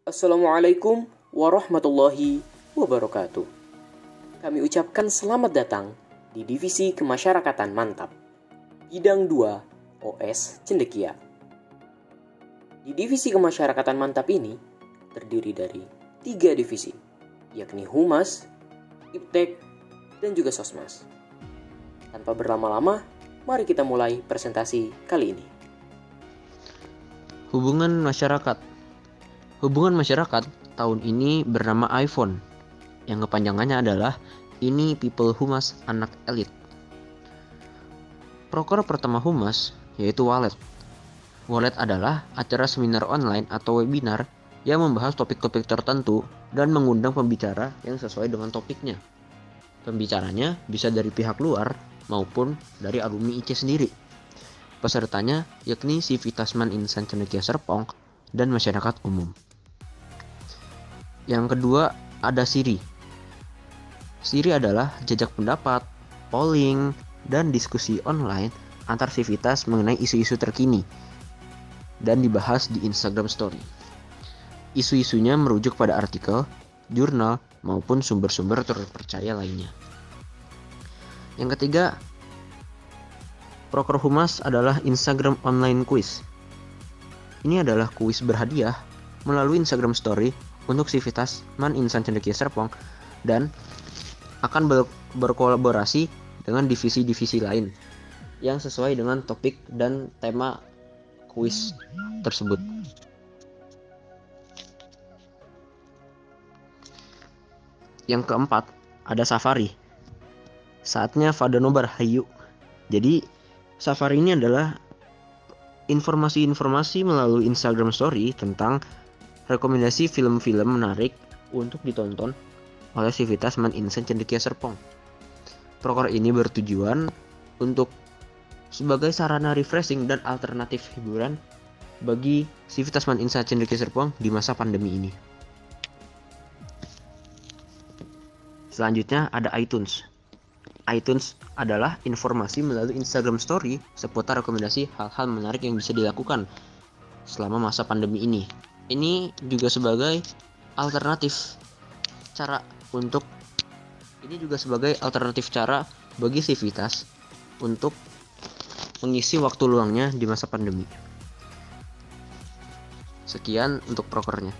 Assalamualaikum warahmatullahi wabarakatuh. Kami ucapkan selamat datang di Divisi Kemasyarakatan Mantap, Bidang 2 OS Cendekia. Di Divisi Kemasyarakatan Mantap ini terdiri dari 3 divisi, yakni Humas, Iptek, dan juga Sosmas. Tanpa berlama-lama, mari kita mulai presentasi kali ini. Hubungan masyarakat. Hubungan masyarakat tahun ini bernama iPhone, yang kepanjangannya adalah Ini People Humas Anak Elit. Proker pertama Humas yaitu Walet. Walet adalah acara seminar online atau webinar yang membahas topik-topik tertentu dan mengundang pembicara yang sesuai dengan topiknya. Pembicaranya bisa dari pihak luar maupun dari alumni IC sendiri. Pesertanya yakni Civitasman Insan Cendekia Serpong dan masyarakat umum. Yang kedua ada Siri. Siri adalah jejak pendapat, polling, dan diskusi online antar civitas mengenai isu-isu terkini dan dibahas di Instagram Story. Isu-isunya merujuk pada artikel, jurnal, maupun sumber-sumber terpercaya lainnya. Yang ketiga, Proker Humas adalah Instagram Online Quiz. Ini adalah kuis berhadiah melalui Instagram Story untuk Civitasman Insan Cendekia Serpong dan akan berkolaborasi dengan divisi-divisi lain yang sesuai dengan topik dan tema kuis tersebut. Yang keempat, ada Safari. Saatnya Fada Nobar Hayu. Jadi Safari ini adalah informasi-informasi melalui Instagram Story tentang rekomendasi film-film menarik untuk ditonton oleh Civitasman Insan Cendekia Serpong. Proker ini bertujuan untuk sebagai sarana refreshing dan alternatif hiburan bagi Civitasman Insan Cendekia Serpong di masa pandemi ini. Selanjutnya ada iTunes. iTunes adalah informasi melalui Instagram Story seputar rekomendasi hal-hal menarik yang bisa dilakukan selama masa pandemi ini. Ini juga sebagai alternatif cara bagi Civitas untuk mengisi waktu luangnya di masa pandemi. Sekian untuk prokernya.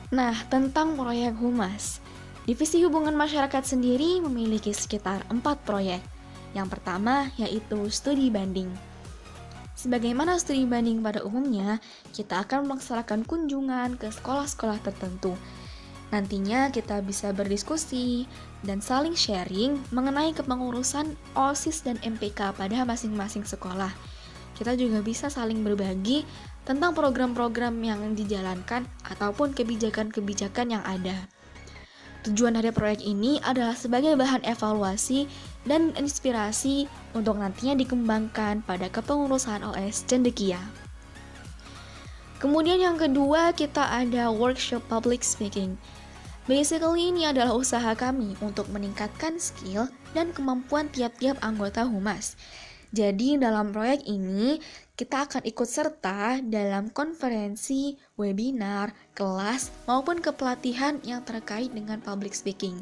Nah, tentang proyek Humas. Divisi Hubungan Masyarakat sendiri memiliki sekitar 4 proyek. Yang pertama yaitu studi banding. Sebagaimana studi banding pada umumnya, kita akan melaksanakan kunjungan ke sekolah-sekolah tertentu. Nantinya kita bisa berdiskusi dan saling sharing mengenai kepengurusan OSIS dan MPK pada masing-masing sekolah. Kita juga bisa saling berbagi tentang program-program yang dijalankan ataupun kebijakan-kebijakan yang ada. Tujuan dari proyek ini adalah sebagai bahan evaluasi dan inspirasi untuk nantinya dikembangkan pada kepengurusan OS Cendekia. Kemudian yang kedua kita ada workshop public speaking. Basically ini adalah usaha kami untuk meningkatkan skill dan kemampuan tiap-tiap anggota Humas. Jadi dalam proyek ini kita akan ikut serta dalam konferensi, webinar, kelas, maupun kepelatihan yang terkait dengan public speaking.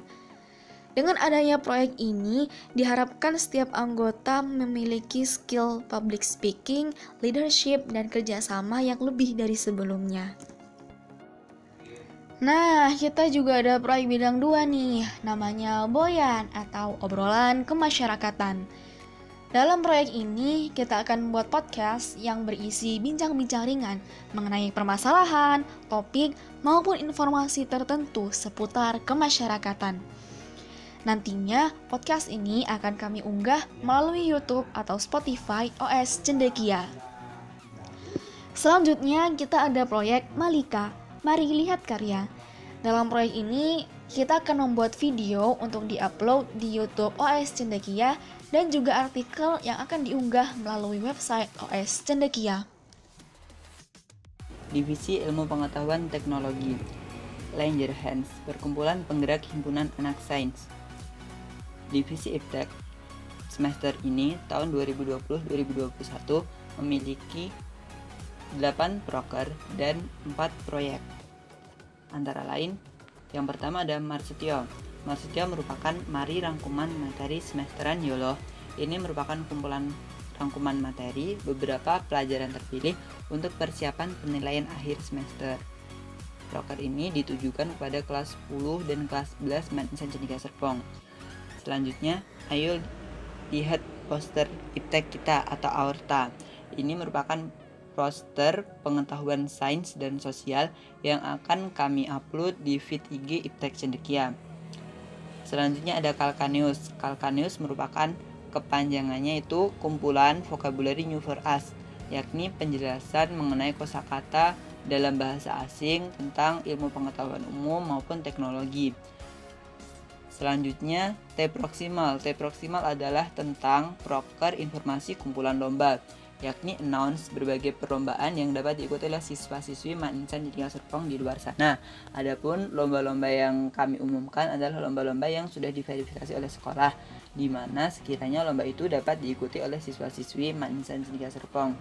Dengan adanya proyek ini, diharapkan setiap anggota memiliki skill public speaking, leadership, dan kerjasama yang lebih dari sebelumnya. Nah, kita juga ada proyek bidang 2 nih, namanya Boyan atau Obrolan Kemasyarakatan. Dalam proyek ini, kita akan membuat podcast yang berisi bincang-bincang ringan mengenai permasalahan, topik, maupun informasi tertentu seputar kemasyarakatan. Nantinya, podcast ini akan kami unggah melalui YouTube atau Spotify OS Cendekia. Selanjutnya, kita ada proyek Malika, Mari Lihat Karya. Dalam proyek ini, kita akan membuat video untuk diupload di YouTube OS Cendekia dan juga artikel yang akan diunggah melalui website OS Cendekia. Divisi Ilmu Pengetahuan Teknologi, Lend Your Hands, perkumpulan penggerak himpunan anak sains. Divisi Iptek, semester ini tahun 2020-2021 memiliki 8 proker, dan 4 proyek. Antara lain, yang pertama ada Marsetio. Marsetio merupakan mari rangkuman materi semesteran YOLO. Ini merupakan kumpulan rangkuman materi beberapa pelajaran terpilih untuk persiapan penilaian akhir semester. Proker ini ditujukan kepada kelas 10 dan kelas 11 Maninsan Cendekia Serpong. Selanjutnya, ayo lihat poster iptek kita atau Aorta. Ini merupakan poster pengetahuan sains dan sosial yang akan kami upload di feed IG iptek Cendekia. Selanjutnya ada Calcaneus. Calcaneus merupakan kepanjangannya itu kumpulan vocabulary new for us, yakni penjelasan mengenai kosakata dalam bahasa asing tentang ilmu pengetahuan umum maupun teknologi. Selanjutnya T proximal. T proximal adalah tentang proker informasi kumpulan lomba, yakni announce berbagai perlombaan yang dapat diikuti oleh siswa-siswi Maninsan Cendekia Serpong di luar sana. Adapun lomba-lomba yang kami umumkan adalah lomba-lomba yang sudah diverifikasi oleh sekolah, di mana sekiranya lomba itu dapat diikuti oleh siswa-siswi Maninsan Cendekia Serpong.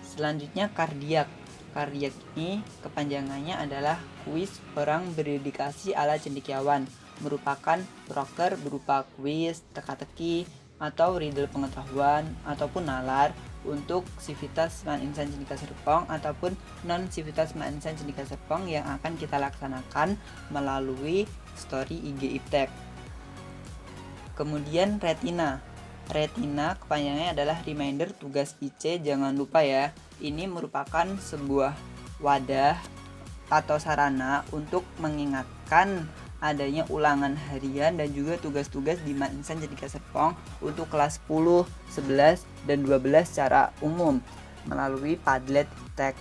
Selanjutnya kardiak. Kardiak ini kepanjangannya adalah kuis orang berdedikasi ala cendekiawan, merupakan proker berupa kuis, teka-teki, atau riddle pengetahuan ataupun nalar untuk sivitas Maninsan Cendekia Serpong ataupun non sivitas Maninsan Cendekia Serpong yang akan kita laksanakan melalui story IG iptek. Kemudian retina. Retina kepanjangannya adalah reminder tugas IC jangan lupa ya. Ini merupakan sebuah wadah atau sarana untuk mengingatkan adanya ulangan harian dan juga tugas-tugas di Maninsan Cendekia Serpong untuk kelas 10, 11, dan 12 secara umum melalui Padlet iptek.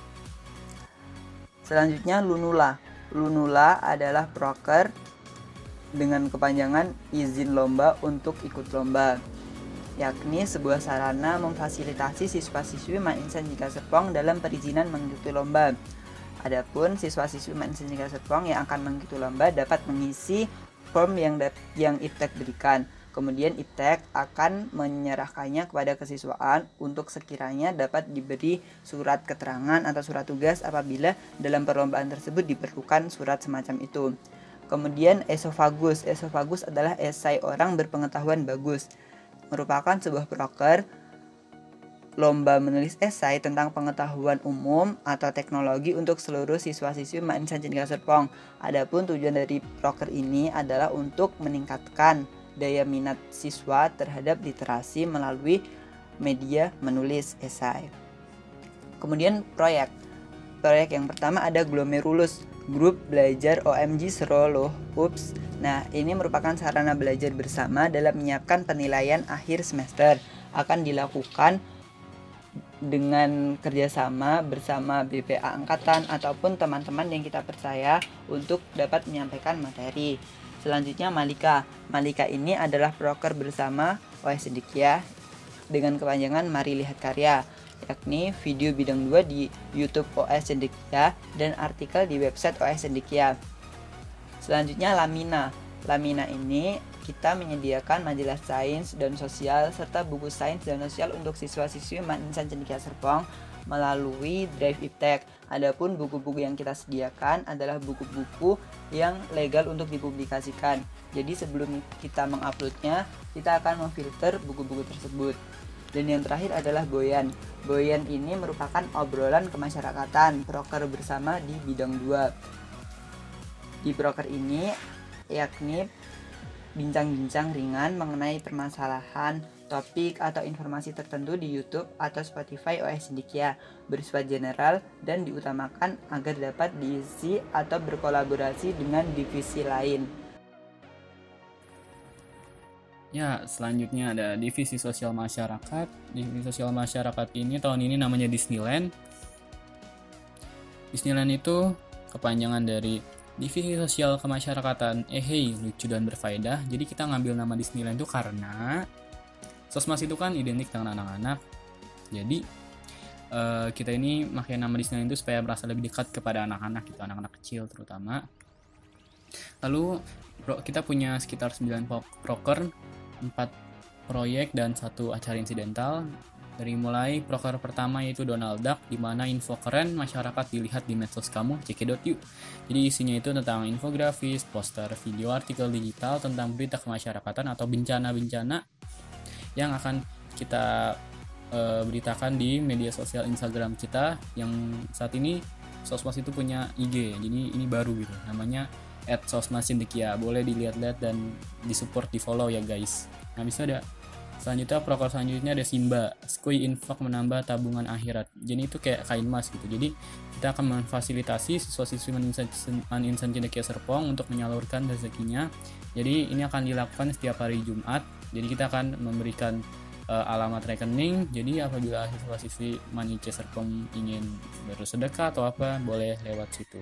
Selanjutnya Lunula. Lunula adalah proker dengan kepanjangan izin lomba untuk ikut lomba, yakni sebuah sarana memfasilitasi siswa-siswi Maninsan Cendekia Serpong dalam perizinan mengikuti lomba. Adapun siswa-siswi Maninsan Cendekia Serpong yang akan mengikuti lomba dapat mengisi form yang iptek berikan. Kemudian iptek akan menyerahkannya kepada kesiswaan untuk sekiranya dapat diberi surat keterangan atau surat tugas apabila dalam perlombaan tersebut diperlukan surat semacam itu. Kemudian esofagus. Esofagus adalah esai orang berpengetahuan bagus. Merupakan sebuah proker lomba menulis esai tentang pengetahuan umum atau teknologi untuk seluruh siswa-siswi Maninsan Cendekia Serpong. Adapun tujuan dari proker ini adalah untuk meningkatkan daya minat siswa terhadap literasi melalui media menulis esai. Kemudian proyek. Proyek yang pertama ada Glomerulus, grup belajar OMG Seru loh. Ups. Nah, ini merupakan sarana belajar bersama dalam menyiapkan penilaian akhir semester. Akan dilakukan dengan kerjasama bersama BPA Angkatan ataupun teman-teman yang kita percaya untuk dapat menyampaikan materi. Selanjutnya Malika. Malika ini adalah proker bersama OS Cendekia dengan kepanjangan Mari Lihat Karya, yakni video bidang 2 di YouTube OS Cendekia dan artikel di website OS Cendekia. Selanjutnya Lamina. Lamina ini kita menyediakan majalah sains dan sosial serta buku sains dan sosial untuk siswa-siswi Maninsan Cendekia Serpong melalui Drive iptek. Adapun buku-buku yang kita sediakan adalah buku-buku yang legal untuk dipublikasikan. Jadi sebelum kita menguploadnya, kita akan memfilter buku-buku tersebut. Dan yang terakhir adalah Boyan. Boyan ini merupakan obrolan kemasyarakatan, proker bersama di bidang 2. Di proker ini yakni bincang-bincang ringan mengenai permasalahan, topik, atau informasi tertentu di YouTube atau Spotify OS Cendekia bersifat general dan diutamakan agar dapat diisi atau berkolaborasi dengan divisi lain. Ya, selanjutnya ada divisi sosial masyarakat. Divisi sosial masyarakat ini tahun ini namanya Disneyland. Disneyland itu kepanjangan dari Divisi Sosial Kemasyarakatan, hey, lucu dan berfaedah. Jadi kita ngambil nama Disneyland itu karena Sosmas itu kan identik dengan anak-anak. Jadi kita ini pakai nama Disneyland itu supaya merasa lebih dekat kepada anak-anak gitu, anak-anak kecil terutama. Lalu kita punya sekitar 9 proker, 4 proyek dan 1 acara insidental. Dari mulai proker pertama yaitu Donald Duck, di mana info keren masyarakat dilihat di medsos kamu, cekidot.yuk. Jadi isinya itu tentang infografis, poster, video, artikel digital tentang berita kemasyarakatan atau bencana-bencana yang akan kita beritakan di media sosial Instagram kita, yang saat ini Sosmas itu punya IG. Jadi ini baru gitu, namanya @sosmascendekia. Boleh dilihat-lihat dan disupport, di follow ya guys. Nah, bisa ada selanjutnya, proker selanjutnya ada Simba, Skui Infak menambah tabungan akhirat. Jadi itu kayak kain mas gitu. Jadi kita akan memfasilitasi siswa-siswi Maninsan Cendekia Serpong untuk menyalurkan rezekinya. Jadi ini akan dilakukan setiap hari Jumat. Jadi kita akan memberikan alamat rekening. Jadi apabila siswa-siswi Manice Serpong ingin bersedekah atau apa, boleh lewat situ.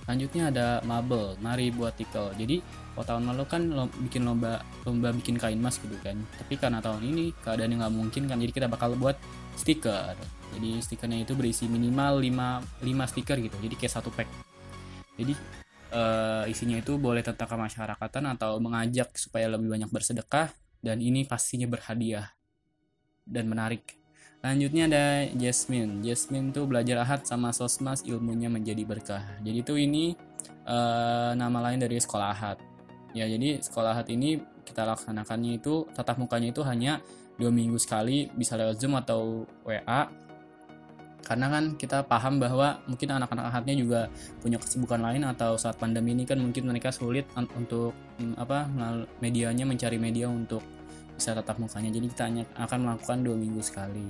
Selanjutnya ada Mabel, mari buat artikel. Jadi tahun lalu kan bikin lomba bikin kain mas gitu kan. Tapi karena tahun ini keadaan yang nggak mungkin kan, jadi kita bakal buat stiker. Jadi stikernya itu berisi minimal 5 stiker gitu. Jadi kayak satu pack. Jadi isinya itu boleh tentang kemasyarakatan atau mengajak supaya lebih banyak bersedekah, dan ini pastinya berhadiah dan menarik. Lanjutnya ada Jasmine. Jasmine tuh belajar ahad sama Sosmas, ilmunya menjadi berkah. Jadi tuh ini nama lain dari sekolah ahad. Ya, jadi sekolah ahad ini kita laksanakannya itu tatap mukanya itu hanya 2 minggu sekali, bisa lewat Zoom atau WA. Karena kan kita paham bahwa mungkin anak-anak ahadnya juga punya kesibukan lain, atau saat pandemi ini kan mungkin mereka sulit untuk medianya, mencari media untuk bisa tatap mukanya. Jadi kita hanya akan melakukan 2 minggu sekali.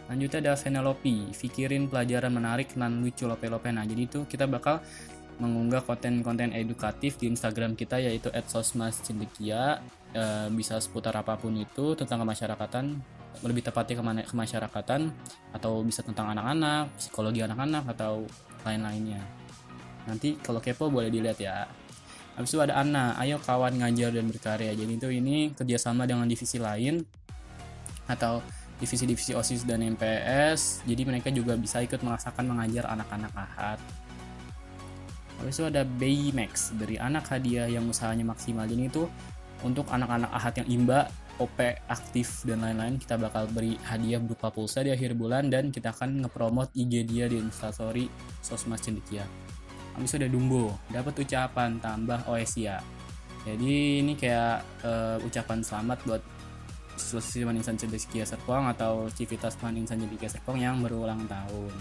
Lanjutnya ada Venelope, pikirin pelajaran menarik dan lucu lope-lope. Nah, jadi itu kita bakal mengunggah konten-konten edukatif di Instagram kita, yaitu @sosmascendekia. Bisa seputar apapun itu tentang kemasyarakatan, lebih tepatnya kemasyarakatan, atau bisa tentang anak-anak, psikologi anak-anak, atau lain-lainnya. Nanti kalau kepo boleh dilihat ya. Habis itu ada Anna, ayo kawan ngajar dan berkarya. Jadi itu ini kerjasama dengan divisi lain atau divisi-divisi OSIS dan MPS. Jadi mereka juga bisa ikut merasakan mengajar anak-anak ahad. Habis itu ada Baymax, dari anak hadiah yang usahanya maksimal. Jadi itu untuk anak-anak ahad yang imba, OP, aktif, dan lain-lain. Kita bakal beri hadiah berupa pulsa di akhir bulan, dan kita akan ngepromot IG dia di Instastory Sosmas Cendekia. Habis itu ada Dumbo, dapat ucapan tambah OSIA. Jadi ini kayak ucapan selamat buat siswa-siswi Maninsan Cendekia Serpong atau Civitas Maninsan Cendekia Serpong yang berulang tahun.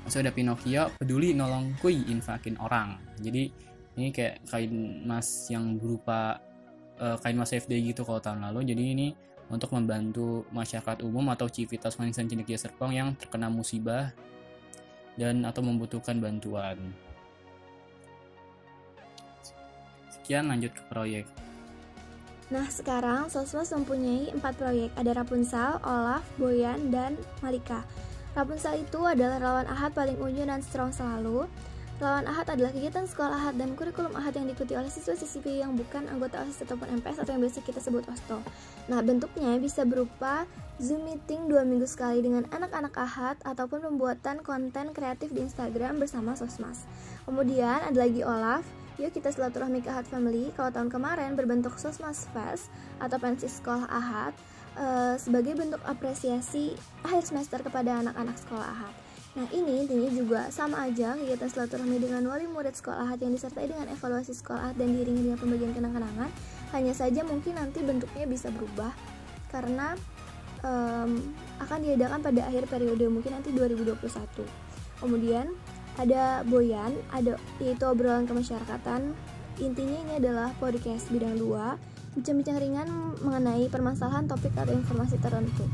Habis itu ada Pinocchio, peduli nolong kui infakin orang. Jadi ini kayak kain mas yang berupa kain mas FD gitu kalau tahun lalu. Jadi ini untuk membantu masyarakat umum atau Civitas Maninsan Cendekia Serpong yang terkena musibah dan atau membutuhkan bantuan. Sekian, lanjut ke proyek. Nah, sekarang Sosmas mempunyai 4 proyek. Ada Rapunzel, Olaf, Boyan, dan Malika. Rapunzel itu adalah relawan ahad paling unyu dan strong selalu. Relawan ahad adalah kegiatan sekolah ahad dan kurikulum ahad yang diikuti oleh siswa-siswi yang bukan anggota OSIS ataupun MPS atau yang biasa kita sebut OSTO. Nah, bentuknya bisa berupa Zoom meeting 2 minggu sekali dengan anak-anak ahad ataupun pembuatan konten kreatif di Instagram bersama Sosmas. Kemudian ada lagi Olaf, yuk kita silaturahmi ke Ahad Family. Kalau tahun kemarin berbentuk Sosmas Fest atau pensi sekolah ahad sebagai bentuk apresiasi akhir semester kepada anak-anak sekolah ahad. Nah, ini intinya juga sama aja, kegiatan silaturahmi dengan wali murid sekolah ahad yang disertai dengan evaluasi sekolah ahad dan diiringi dengan pembagian kenang-kenangan. Hanya saja mungkin nanti bentuknya bisa berubah karena akan diadakan pada akhir periode, mungkin nanti 2021. Kemudian ada Boyan, yaitu obrolan kemasyarakatan. Intinya ini adalah podcast bidang 2, bincang-bincang ringan mengenai permasalahan, topik atau informasi tertentu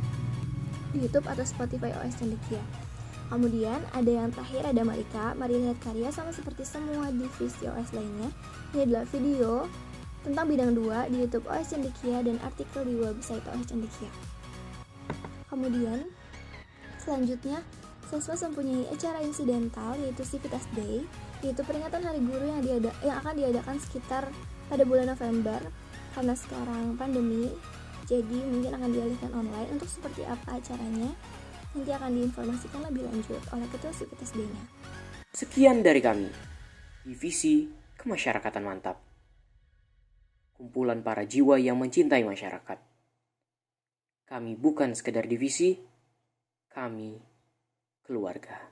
di YouTube atau Spotify OS Cendekia. Kemudian ada yang terakhir, ada Malika, mari lihat karya. Sama seperti semua divisi OS lainnya, ini adalah video tentang bidang 2 di YouTube OS Cendekia dan artikel di website OS Cendekia. Kemudian selanjutnya Sosmas mempunyai acara insidental, yaitu Civitas Day, yaitu peringatan Hari Guru yang akan diadakan sekitar pada bulan November. Karena sekarang pandemi, jadi mungkin akan dialihkan online. Untuk seperti apa acaranya, nanti akan diinformasikan lebih lanjut oleh Ketua Civitas Day-nya. Sekian dari kami, Divisi Kemasyarakatan Mantap. kumpulan para jiwa yang mencintai masyarakat. Kami bukan sekedar divisi, kami keluarga.